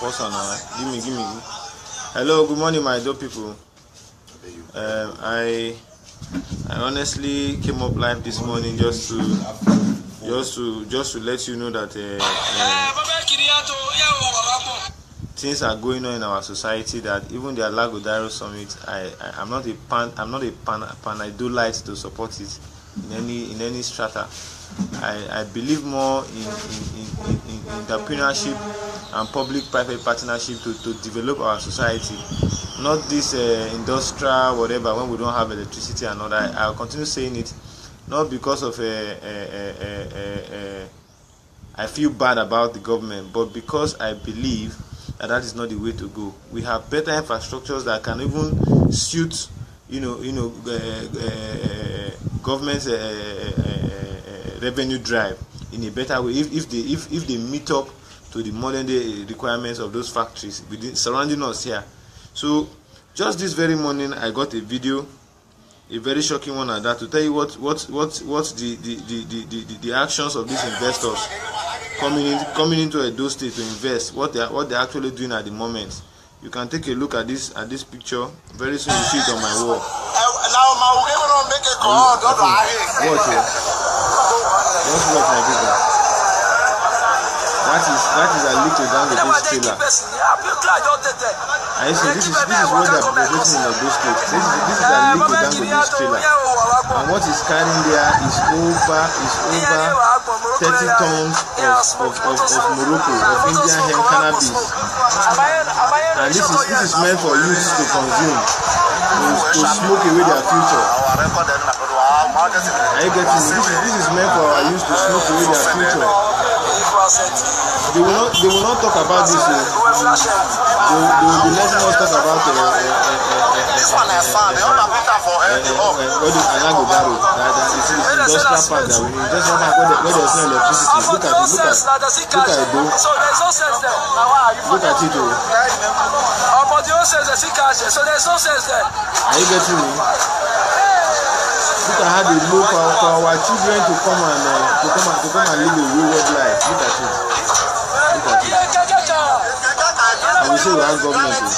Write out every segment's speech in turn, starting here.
What's on now? Give me. Hello, good morning, my dope people. I honestly came up live this morning just to let you know that things are going on in our society. That even the Alago Dairo Summit, I'm not a panidolite to support it in any strata. I believe more in entrepreneurship and public-private partnership to develop our society, not this industrial whatever when we don't have electricity and all that. I'll continue saying it, not because of I feel bad about the government, but because I believe that is not the way to go. We have better infrastructures that can even suit government's revenue drive in a better way if they meet up to the modern day requirements of those factories surrounding us here. So just this very morning I got a video, a very shocking one at that, to tell you what the actions of these investors coming into Edo State to invest, what they're actually doing at the moment. You can take a look at this picture. Very soon you see it on my wall. Watch it. Just watch my people. That is a little down with this trailer. I see this is what they are presenting in Edo State. This is a little down with this trailer. And what is carrying there is over 30 tons of Morocco, of Indian hemp cannabis. And this is meant for youth to consume, to smoke away their future. Are you getting me? This is meant for our youth to smoke away their future. They will not talk about this. They will be letting us talk about Alago Dairo. It's industrial park that we need. Industrial park where there's no electricity. Look at it. Look at it. Look at it. Are you getting me? Look at how they look for our children to come and live a wayward life. Look at it. And we say we have government. This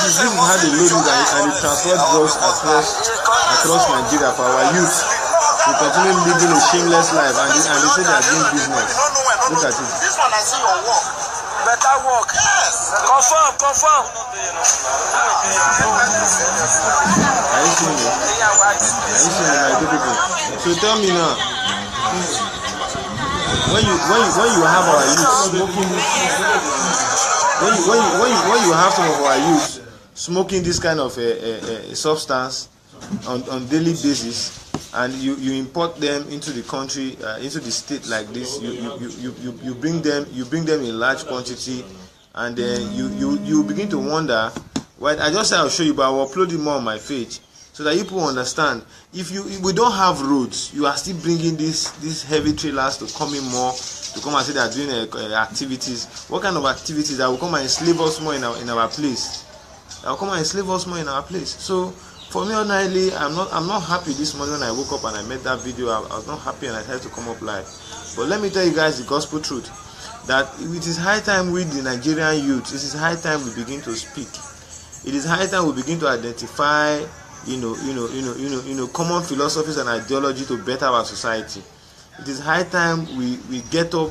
is how they load it and they transport drugs across Nigeria for our youth. We continue living a shameless life, and they say they are doing business. Look at it. This one I see your work. Better work. Yes. Confirm. Are you seeing me? My people? So tell me now, when you have our youth smoking, when you have some of our youth smoking this kind of substance on daily basis, and you import them into the country, into the state like this, you bring them in large quantity, and then you begin to wonder. Well, I just said I'll show you, but I will upload it more on my page so that people understand. If we don't have roads, you are still bringing these heavy trailers to come in more, to come and say they are doing activities. What kind of activities that will come and enslave us more in our place? That will come and enslave us more in our place. So for me, ordinarily, I'm not happy this morning when I woke up and I made that video. I was not happy and I had to come up live. But let me tell you guys the gospel truth, that it is high time with the Nigerian youth. It is high time we begin to speak. It is high time we begin to identify, common philosophies and ideology to better our society. It is high time we get up,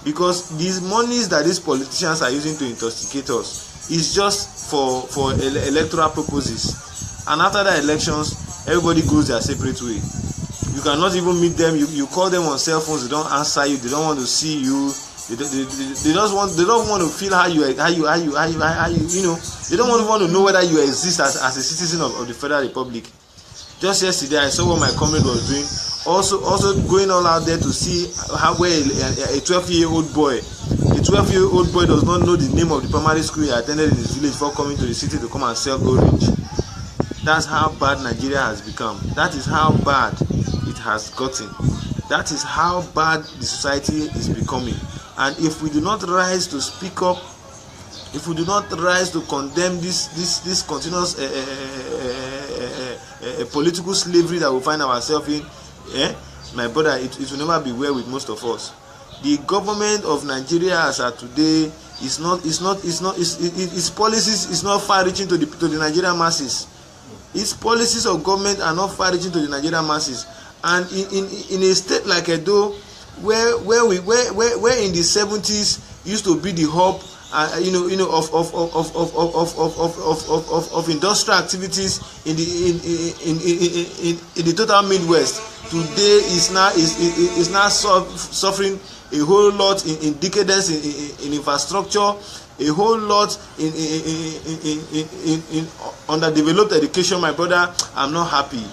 because these monies that these politicians are using to intoxicate us is just for electoral purposes. And after the elections, everybody goes their separate way. You cannot even meet them. You call them on cell phones, they don't answer you. They don't want to see you. They don't want to feel how you. They don't want to know whether you exist as a citizen of the Federal Republic. Just yesterday, I saw what my comrade was doing. Also going all out there to see how a 12-year-old boy. A 12-year-old boy does not know the name of the primary school he attended in his village before coming to the city to come and sell orange. That's how bad Nigeria has become. That is how bad it has gotten. That is how bad the society is becoming. And if we do not rise to speak up if we do not rise to condemn this continuous political slavery that we find ourselves in, my brother, it will never be well with most of us. The government of Nigeria as of today its policies is not far-reaching to the Nigerian masses. Its policies of government are not far-reaching to the Nigerian masses. And in a state like Edo, where in the 70s used to be the hub, of industrial activities in the total Midwest, today is now suffering a whole lot in decadence in infrastructure, a whole lot in underdeveloped education. My brother, I'm not happy.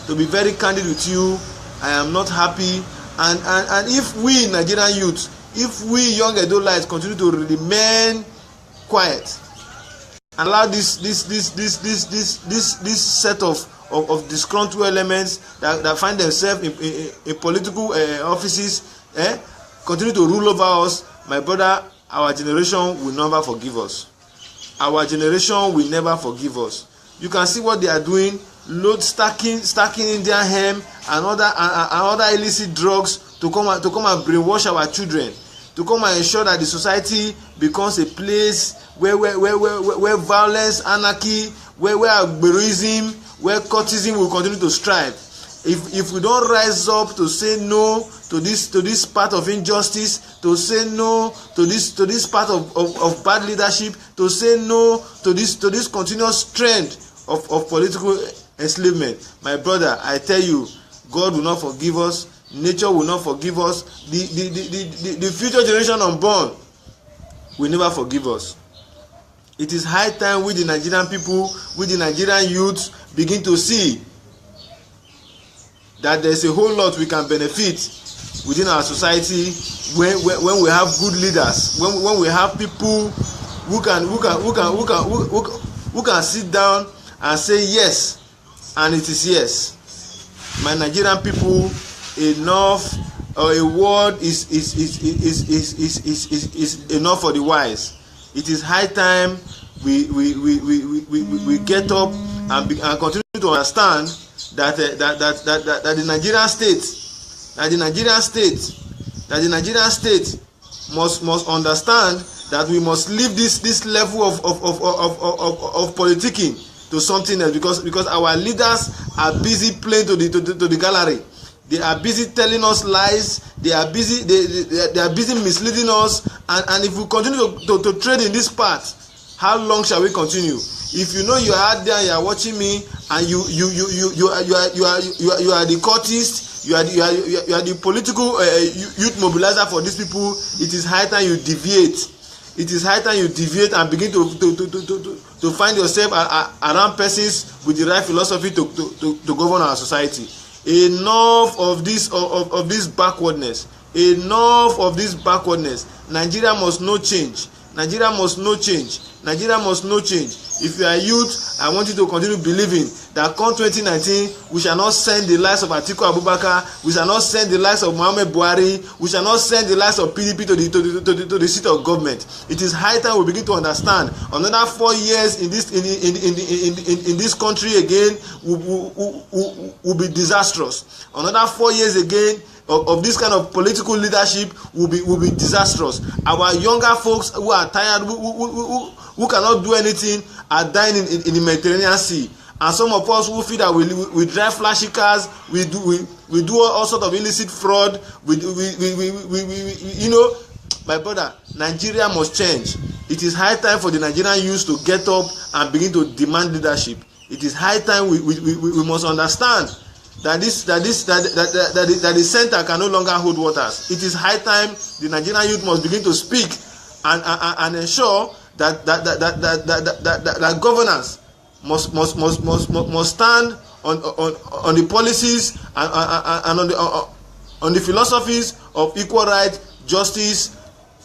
To be very candid with you, I am not happy. And if we Nigerian youth, if we young Edolites continue to remain quiet and allow this set of disgruntled elements that find themselves in political offices, continue to rule over us, my brother, our generation will never forgive us. Our generation will never forgive us. You can see what they are doing, stacking Indian hemp and other illicit drugs to come and brainwash our children, to come and ensure that the society becomes a place where violence, anarchy, where agberoism, where cultism will continue to strive. If we don't rise up to say no to this part of injustice, to say no to this part of bad leadership, to say no to this continuous trend of political enslavement, my brother, I tell you, God will not forgive us. Nature will not forgive us. The future generation unborn will never forgive us. It is high time we, the Nigerian people, we, the Nigerian youths, begin to see that there's a whole lot we can benefit within our society when we have good leaders, when we have people who can sit down and say yes, and it is yes. My Nigerian people, enough, or a word is enough for the wise. It is high time we get up and continue to understand that the Nigerian state must understand that we must leave this level of politicking to something else, because our leaders are busy playing to the gallery. They are busy telling us lies. They are busy misleading us. And if we continue to trade in this path, how long shall we continue? If you know you are out there and you are watching me, and you are the cultist, you are the political youth mobilizer for these people, it is high time you deviate. It is high time you deviate and begin to find yourself around persons with the right philosophy to govern our society. Enough of this backwardness. Enough of this backwardness. Nigeria must know change. Nigeria must know change. Nigeria must know change. If you are youth, I want you to continue believing that come 2019, we shall not send the lives of Atiku Abubakar, we shall not send the lives of Muhammad Buhari, we shall not send the lives of PDP to the seat of government. It is high time we begin to understand. Another 4 years in this country again will be disastrous. Another 4 years again of this kind of political leadership will be disastrous. Our younger folks who are tired, who cannot do anything, are dying in the Mediterranean Sea. And some of us who feel that we drive flashy cars, we do all sorts of illicit fraud. My brother, Nigeria must change. It is high time for the Nigerian youth to get up and begin to demand leadership. It is high time we must understand that the center can no longer hold waters. It is high time the Nigerian youth must begin to speak and ensure that governance must stand on the policies and on the philosophies of equal rights, justice,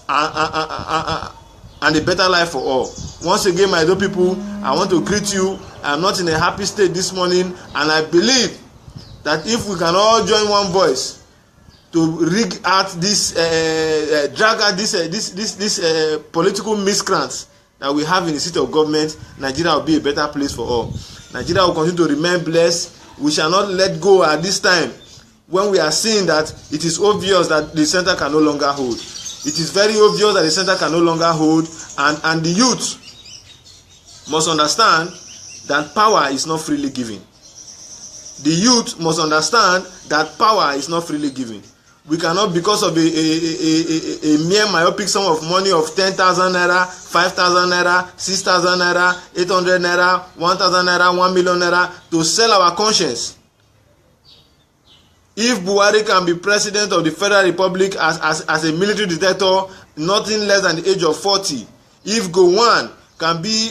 and a better life for all. Once again, my dear people, I want to greet you. I am not in a happy state this morning, and I believe that if we can all join one voice to drag out this political miscreants that we have in the seat of government, Nigeria will be a better place for all. Nigeria will continue to remain blessed. We shall not let go at this time when we are seeing that it is obvious that the center can no longer hold. It is very obvious that the center can no longer hold, and the youth must understand that power is not freely given. The youth must understand that power is not freely given. We cannot, because of a mere myopic sum of money of 10,000 naira, 5,000 naira, 6,000 naira, 800 naira, 1,000 naira, 1 million naira, to sell our conscience. If Buhari can be president of the Federal Republic as a military dictator, nothing less than the age of 40, if Gowon can be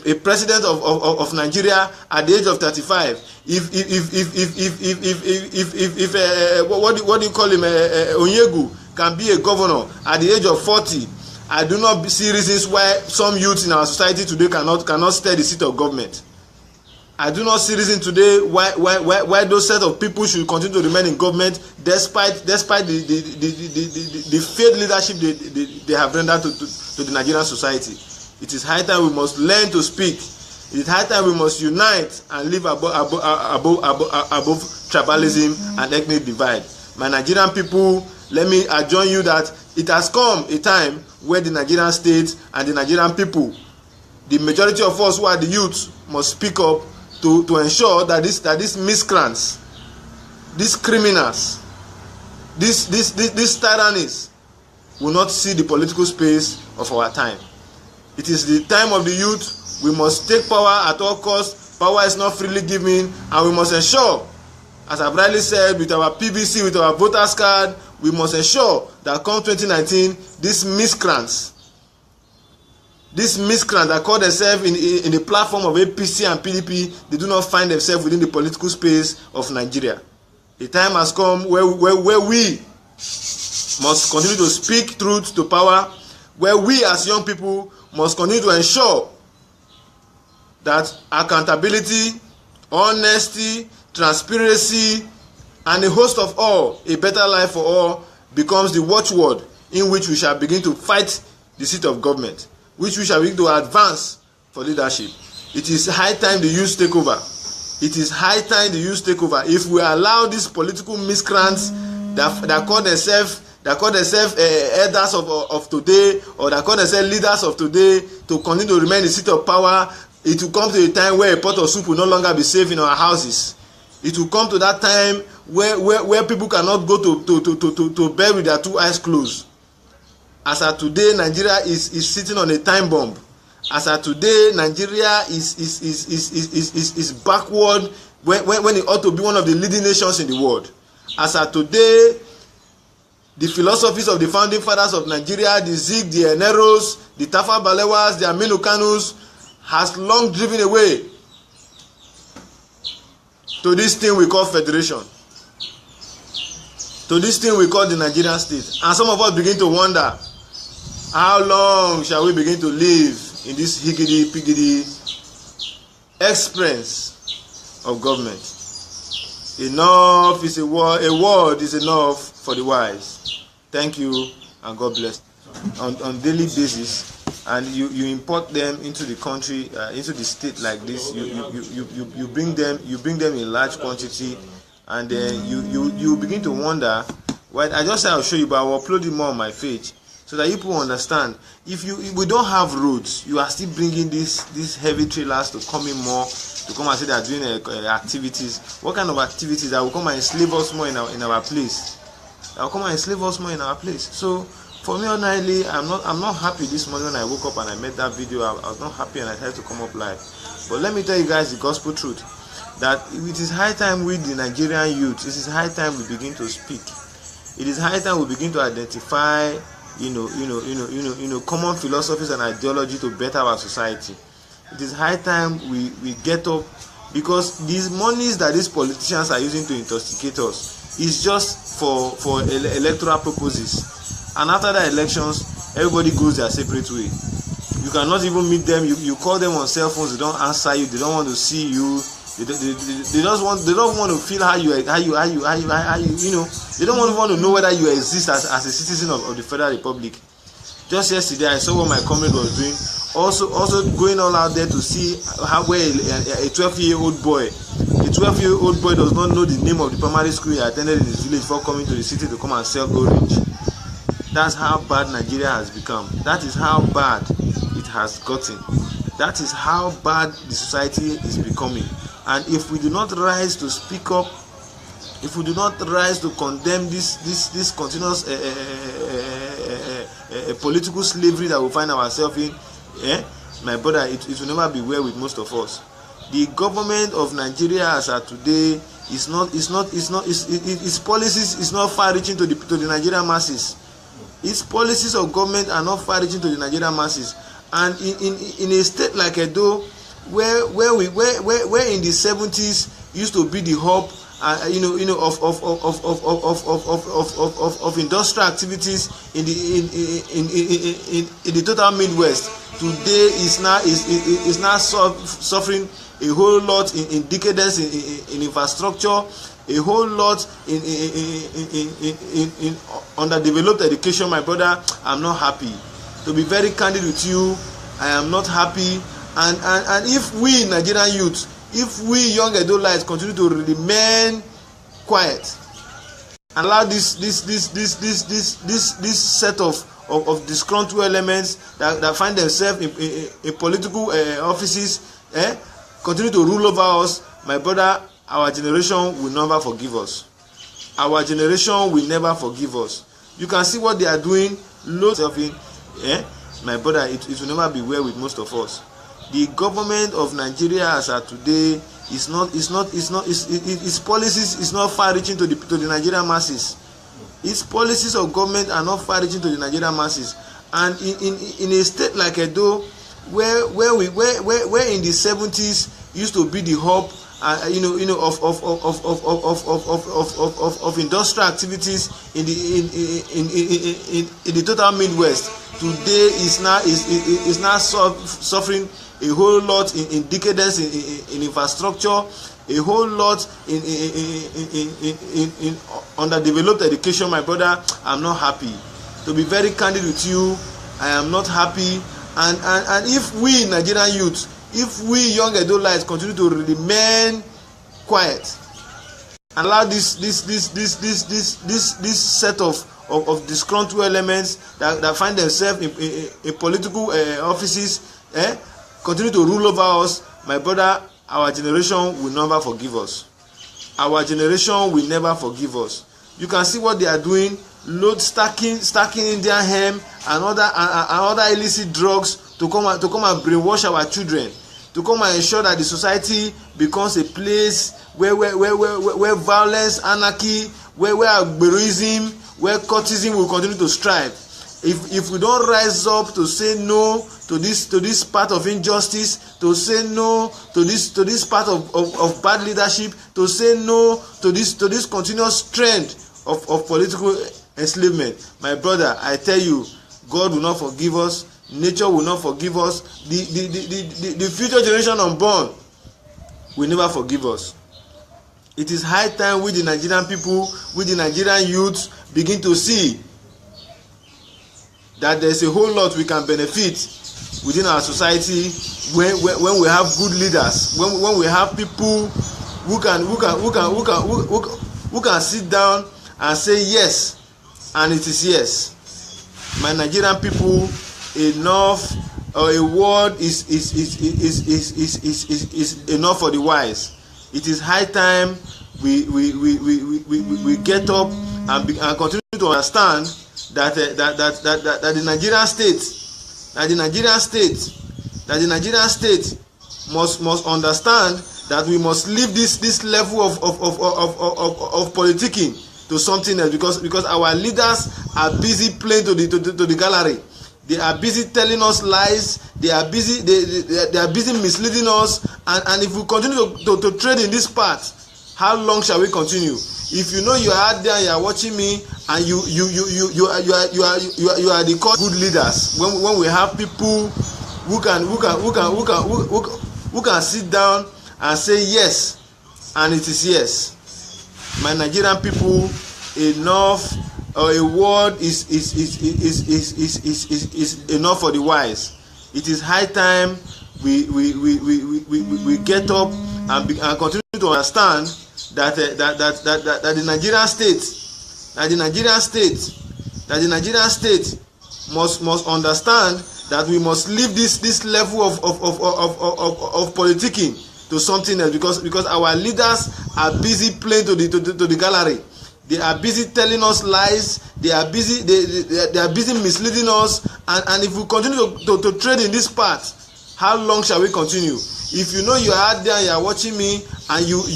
a president of Nigeria at the age of 35, what do you call him, Onyegu can be a governor at the age of 40, I do not see reasons why some youths in our society today cannot stay the seat of government. I do not see reason today why those set of people should continue to remain in government despite the failed leadership they have rendered to the Nigerian society. It is high time we must learn to speak. It is high time we must unite and live above tribalism and ethnic divide. My Nigerian people, let me adjourn you that it has come a time where the Nigerian state and the Nigerian people, the majority of us who are the youth, must speak up to ensure that these miscreants, these criminals, these tyrannies will not see the political space of our time. It is the time of the youth. We must take power at all costs. Power is not freely given, and we must ensure, as I've rightly said, with our PVC, with our voters card, we must ensure that come 2019, these miscreants that call themselves in the platform of APC and PDP, they do not find themselves within the political space of Nigeria. The time has come where we must continue to speak truth to power, where we as young people must continue to ensure that accountability, honesty, transparency, and a host of all, a better life for all, becomes the watchword in which we shall begin to fight the seat of government, which we shall begin to advance for leadership. It is high time the youth take over. It is high time the youth take over. If we allow these political miscreants that call themselves elders of today, or that call themselves leaders of today, to continue to remain in the seat of power, it will come to a time where a pot of soup will no longer be safe in our houses. It will come to that time where people cannot go to bed with their two eyes closed. As of today, Nigeria is sitting on a time bomb. As of today, Nigeria is backward when it ought to be one of the leading nations in the world. As of today, the philosophies of the founding fathers of Nigeria, the Zik, the Eneros, the Tafa Balewas, the Aminu Kanus, has long driven away to this thing we call federation, to this thing we call the Nigerian state. And some of us begin to wonder, how long shall we begin to live in this higgity-piggity experience of government? Enough is a word is enough for the wise. Thank you, and God bless. On daily basis, and you import them into the country, into the state like this. You bring them in large quantity, and then you begin to wonder. Well, I just said I'll show you, but I'll upload it more on my page so that people understand. If we don't have roads, you are still bringing these heavy trailers to come in more, to come and say they are doing activities. What kind of activities that will come and enslave us more in our place? That will come and enslave us more in our place. So for me, ordinarily, I'm not happy this morning when I woke up and I made that video. I was not happy and I had to come up live. But let me tell you guys the gospel truth, that it is high time with the Nigerian youth. It is high time we begin to speak. It is high time we begin to identify, common philosophies and ideology to better our society. It is high time we get up, because these monies that these politicians are using to intoxicate us is just for electoral purposes. And after the elections, everybody goes their separate way. You cannot even meet them. You call them on cell phones, they don't answer you. They don't want to see you. They don't want to feel how you They don't want to know whether you exist as a citizen of the Federal Republic. Just yesterday, I saw what my comrade was doing. Also going all out there to see how where a 12-year-old boy, does not know the name of the primary school he attended in his village before coming to the city to come and sell orange. That's how bad Nigeria has become. That is how bad it has gotten. That is how bad the society is becoming. And if we do not rise to speak up, if we do not rise to condemn this continuous political slavery that we find ourselves in, my brother, it will never be well with most of us. The government of Nigeria as of today its policies is not far reaching to the Nigerian masses. Its policies of government are not far reaching to the Nigerian masses. And in a state like Edo, where in the 70s used to be the hub, of industrial activities in the total Midwest, today is now suffering a whole lot in decadence in infrastructure, a whole lot in underdeveloped education. My brother, I'm not happy. To be very candid with you, I am not happy. And if we Nigerian youth, if we young adults continue to remain quiet and allow this set of disgruntled elements that find themselves in political offices continue to rule over us, my brother, our generation will never forgive us. Our generation will never forgive us. You can see what they are doing, loads of it. My brother, it will never be well with most of us. The government of Nigeria as of today its policies is not far reaching to the Nigerian masses. Its policies of government are not far reaching to the Nigerian masses. And in a state like Edo, where in the 70s used to be the hub, of industrial activities in the total Midwest, today is now suffering a whole lot in decadence in infrastructure, a whole lot in underdeveloped education. My brother, I'm not happy. To be very candid with you, I am not happy. And if we Nigerian youth, if we young adults continue to remain quiet and allow this set of disgruntled elements that find themselves in political offices continue to rule over us, my brother, our generation will never forgive us. Our generation will never forgive us. You can see what they are doing, stacking Indian hemp and other illicit drugs to come and brainwash our children, to come and ensure that the society becomes a place where violence, anarchy, where agberoism, where cultism will continue to strive. If we don't rise up to say no to this part of injustice, to say no to this part of bad leadership, to say no to this continuous trend of political enslavement, my brother, I tell you, God will not forgive us. Nature will not forgive us. The future generation unborn will never forgive us. It is high time we, the Nigerian people, we, the Nigerian youths, begin to see that there's a whole lot we can benefit within our society when we have good leaders, when we have people who can sit down and say yes, and it is yes. My Nigerian people, enough, or a word is enough for the wise. It is high time we get up and continue to understand that the Nigerian state must understand that we must leave this level of politicking to something else, because our leaders are busy playing to the gallery. They are busy telling us lies. They are busy misleading us. And if we continue to trade in this path, how long shall we continue? If you know you are out there and you are watching me, and you are the good leaders, when we have people who can sit down and say yes, and it is yes. My Nigerian people, enough, or a word is enough for the wise. It is high time we get up and continue to understand that the Nigerian state must understand that we must leave this level of politicking to something else, because our leaders are busy playing to the gallery. They are busy telling us lies. They are busy misleading us, and if we continue to trade in this path, how long shall we continue? If you know you are out there and you are watching me, and you are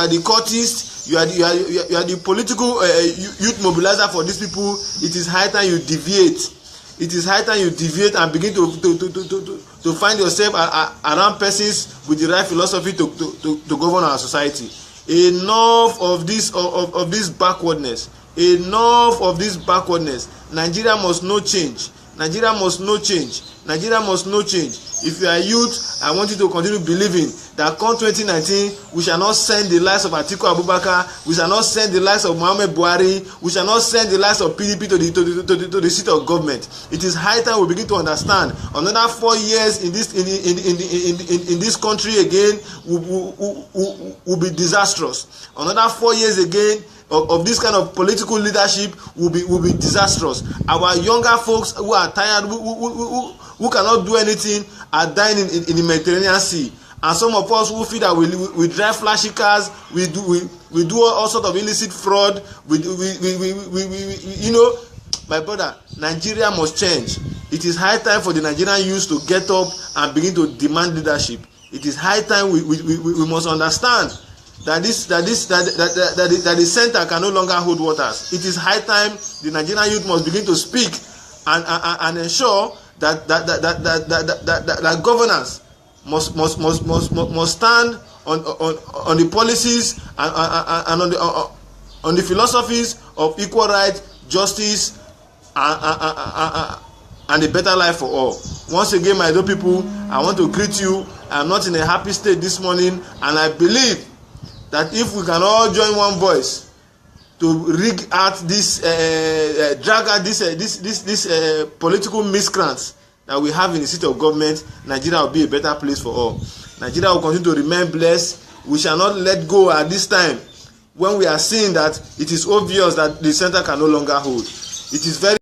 the courtist, you are the political youth mobilizer for these people, it is high time you deviate. It is high time you deviate and begin to find yourself around persons with the right philosophy to govern our society. Enough of this backwardness. Enough of this backwardness. Nigeria must know change. Nigeria must know change. Nigeria must know change. If you are youth, I want you to continue believing that come 2019, we shall not send the likes of Atiku Abubakar, we shall not send the likes of Muhammad Buhari, we shall not send the likes of PDP to the seat of government. It is high time we begin to understand. Another 4 years in this country again will be disastrous. Another 4 years again of this kind of political leadership will be disastrous. Our younger folks who are tired, who cannot do anything, are dying in the Mediterranean Sea. And some of us who feel that we drive flashy cars, we do all sorts of illicit fraud. We you know, my brother, Nigeria must change. It is high time for the Nigerian youth to get up and begin to demand leadership. It is high time we must understand that the center can no longer hold waters. It is high time the Nigerian youth must begin to speak and ensure that governance must stand on the policies and on the philosophies of equal rights, justice, and a better life for all. Once again, my dear people, I want to greet you. I am not in a happy state this morning, and I believe that if we can all join one voice to rig out this, drag out this political miscreants that we have in the seat of government, Nigeria will be a better place for all. Nigeria will continue to remain blessed. We shall not let go at this time when we are seeing that it is obvious that the center can no longer hold. It is very